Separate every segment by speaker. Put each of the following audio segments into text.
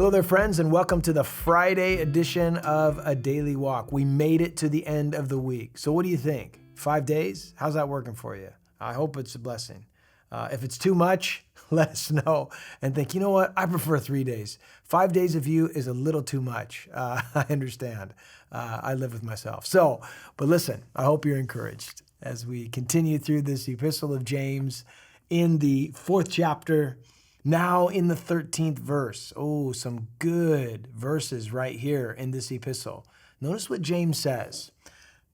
Speaker 1: Hello there, friends, and welcome to the Friday edition of A Daily Walk. We made it to the end of the week. So what do you think? 5 days? How's that working for you? I hope it's a blessing. If it's too much, let us know and think, you know what? I prefer 3 days. 5 days of you is a little too much. I understand. I live with myself. But listen, I hope you're encouraged as we continue through this epistle of James in the 4th chapter, now in the 13th verse. Oh, some good verses right here in this epistle. Notice what James says.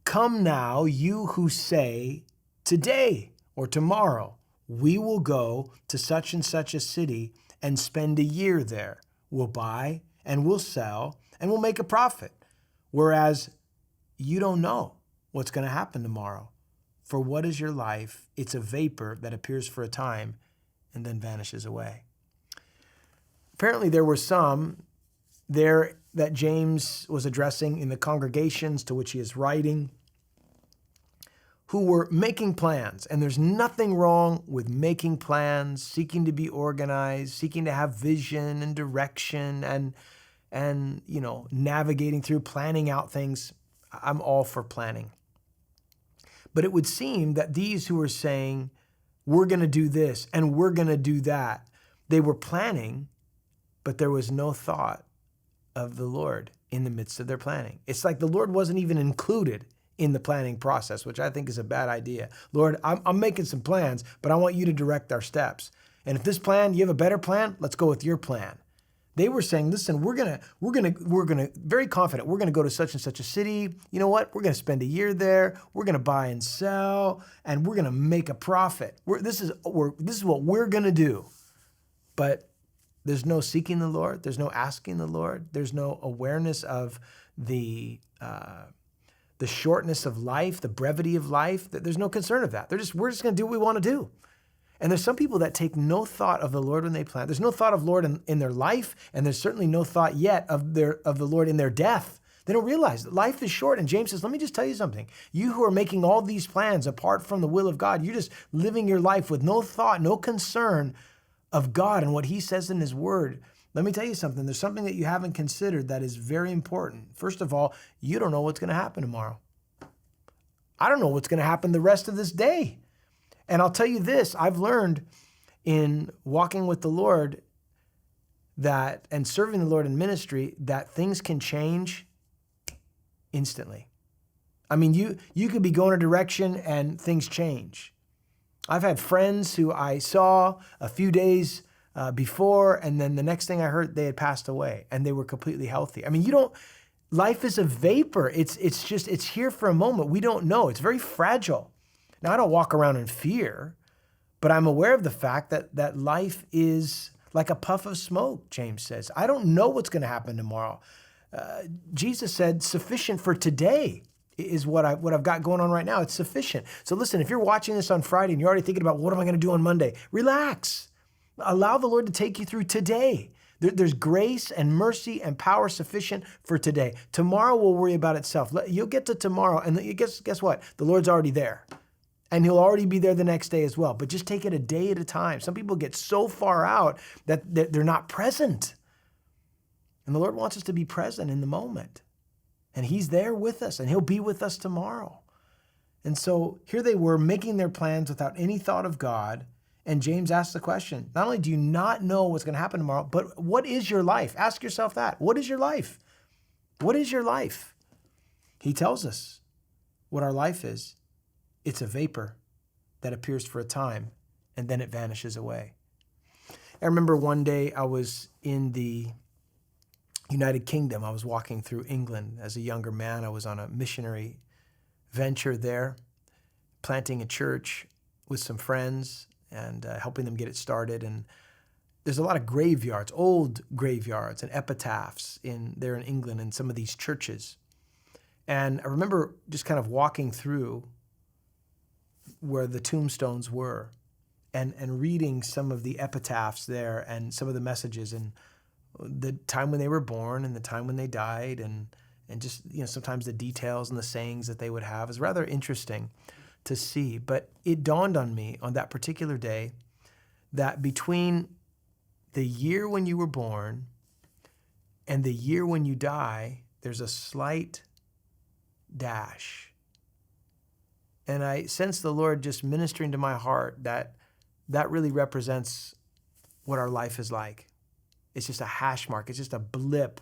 Speaker 1: Come now, you who say, today or tomorrow, we will go to such and such a city and spend a year there. We'll buy and we'll sell and we'll make a profit. Whereas you don't know what's going to happen tomorrow. For what is your life? It's a vapor that appears for a time and then vanishes away. Apparently there were some there that James was addressing in the congregations to which he is writing who were making plans. And there's nothing wrong with making plans, seeking to be organized, seeking to have vision and direction and navigating through, planning out things. I'm all for planning. But it would seem that these who were saying, we're going to do this and we're going to do that, they were planning, but there was no thought of the Lord in the midst of their planning. It's like the Lord wasn't even included in the planning process, which I think is a bad idea. Lord, I'm making some plans, but I want you to direct our steps. And if this plan, you have a better plan, let's go with your plan. They were saying, listen, we're gonna very confident, we're gonna go to such and such a city. You know what? We're gonna spend a year there. We're gonna buy and sell, and we're gonna make a profit. This is what we're gonna do. But there's no seeking the Lord. There's no asking the Lord. There's no awareness of the shortness of life, the brevity of life. There's no concern of that. We're just gonna do what we want to do. And there's some people that take no thought of the Lord when they plan. There's no thought of Lord in their life, and there's certainly no thought yet of the Lord in their death. They don't realize that life is short. And James says, let me just tell you something. You who are making all these plans apart from the will of God, you're just living your life with no thought, no concern of God and what he says in his word. Let me tell you something. There's something that you haven't considered that is very important. First of all, you don't know what's going to happen tomorrow. I don't know what's going to happen the rest of this day. And I'll tell you this, I've learned in walking with the Lord and serving the Lord in ministry that things can change instantly. I mean, you could be going a direction and things change. I've had friends who I saw a few days before, and then the next thing I heard, they had passed away and they were completely healthy. I mean, life is a vapor. It's here for a moment. We don't know. It's very fragile. Now, I don't walk around in fear, but I'm aware of the fact that life is like a puff of smoke, James says. I don't know what's going to happen tomorrow. Jesus said, sufficient for today is what I've got going on right now. It's sufficient. So listen, if you're watching this on Friday and you're already thinking about what am I going to do on Monday, relax. Allow the Lord to take you through today. There's grace and mercy and power sufficient for today. Tomorrow will worry about itself. You'll get to tomorrow, and guess what? The Lord's already there. And he'll already be there the next day as well. But just take it a day at a time. Some people get so far out that they're not present. And the Lord wants us to be present in the moment. And he's there with us, and he'll be with us tomorrow. And so here they were making their plans without any thought of God. And James asks the question, not only do you not know what's going to happen tomorrow, but what is your life? Ask yourself that. What is your life? What is your life? He tells us what our life is. It's a vapor that appears for a time and then it vanishes away. I remember one day I was in the United Kingdom. I was walking through England as a younger man. I was on a missionary venture there, planting a church with some friends and helping them get it started. And there's a lot of graveyards, old graveyards and epitaphs there in England in some of these churches. And I remember just kind of walking through where the tombstones were and reading some of the epitaphs there and some of the messages and the time when they were born and the time when they died and just, sometimes the details and the sayings that they would have is rather interesting to see. But it dawned on me on that particular day that between the year when you were born And the year when you die, there's a slight dash. And I sense the Lord just ministering to my heart that really represents what our life is like. It's just a hash mark. It's just a blip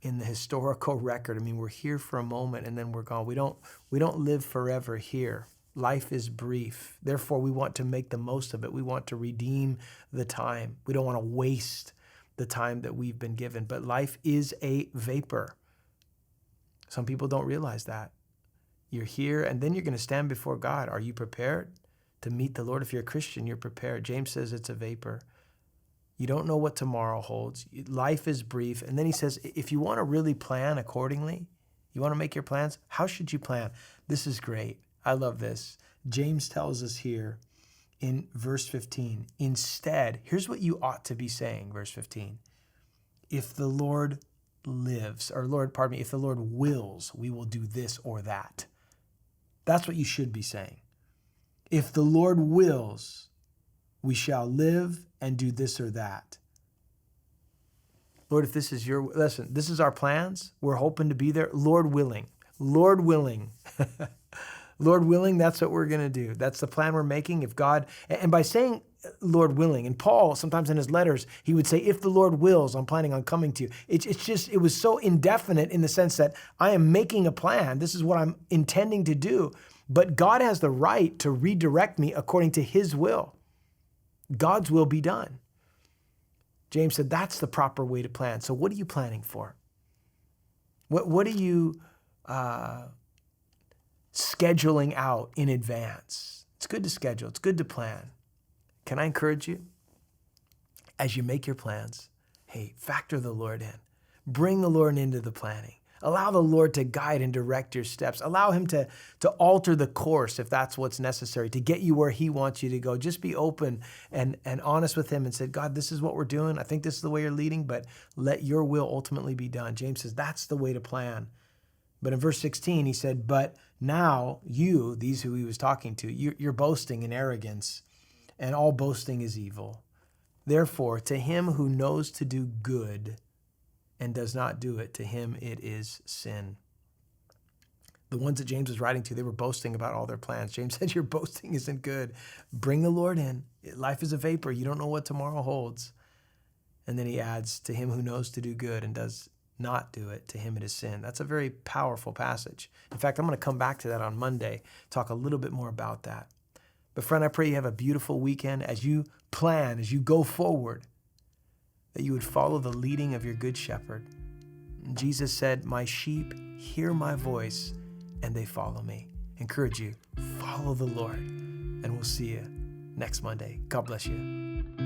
Speaker 1: in the historical record. I mean, we're here for a moment and then we're gone. We don't live forever here. Life is brief. Therefore, we want to make the most of it. We want to redeem the time. We don't want to waste the time that we've been given. But life is a vapor. Some people don't realize that. You're here and then you're going to stand before God. Are you prepared to meet the Lord? If you're a Christian, you're prepared. James says it's a vapor. You don't know what tomorrow holds. Life is brief. And then he says, if you want to really plan accordingly, you want to make your plans, how should you plan? This is great. I love this. James tells us here in verse 15, instead, here's what you ought to be saying, verse 15. If the Lord lives, if the Lord wills, we will do this or that. That's what you should be saying. If the Lord wills, we shall live and do this or that. Lord, if this is listen, this is our plans. We're hoping to be there. Lord willing. Lord willing, that's what we're going to do. That's the plan we're making. If God, and by saying Lord willing, and Paul, sometimes in his letters, he would say, if the Lord wills, I'm planning on coming to you. It was so indefinite in the sense that I am making a plan. This is what I'm intending to do. But God has the right to redirect me according to his will. God's will be done. James said that's the proper way to plan. So what are you planning for? What are you scheduling out in advance? It's good to schedule. It's good to plan. Can I encourage you? As you make your plans, hey, factor the Lord in. Bring the Lord into the planning. Allow the Lord to guide and direct your steps. Allow him to alter the course if that's what's necessary to get you where he wants you to go. Just be open and honest with him and say, God, this is what we're doing. I think this is the way you're leading, but let your will ultimately be done. James says that's the way to plan. But in verse 16, he said, but now you, these who he was talking to, you're boasting in arrogance, and all boasting is evil. Therefore, to him who knows to do good and does not do it, to him it is sin. The ones that James was writing to, they were boasting about all their plans. James said, your boasting isn't good. Bring the Lord in. Life is a vapor. You don't know what tomorrow holds. And then he adds, to him who knows to do good and does not do it, to him it is sin. That's a very powerful passage. In fact, I'm going to come back to that on Monday, talk a little bit more about that. But friend, I pray you have a beautiful weekend as you plan, as you go forward, that you would follow the leading of your good shepherd. And Jesus said, my sheep hear my voice and they follow me. Encourage you, follow the Lord, and we'll see you next Monday. God bless you.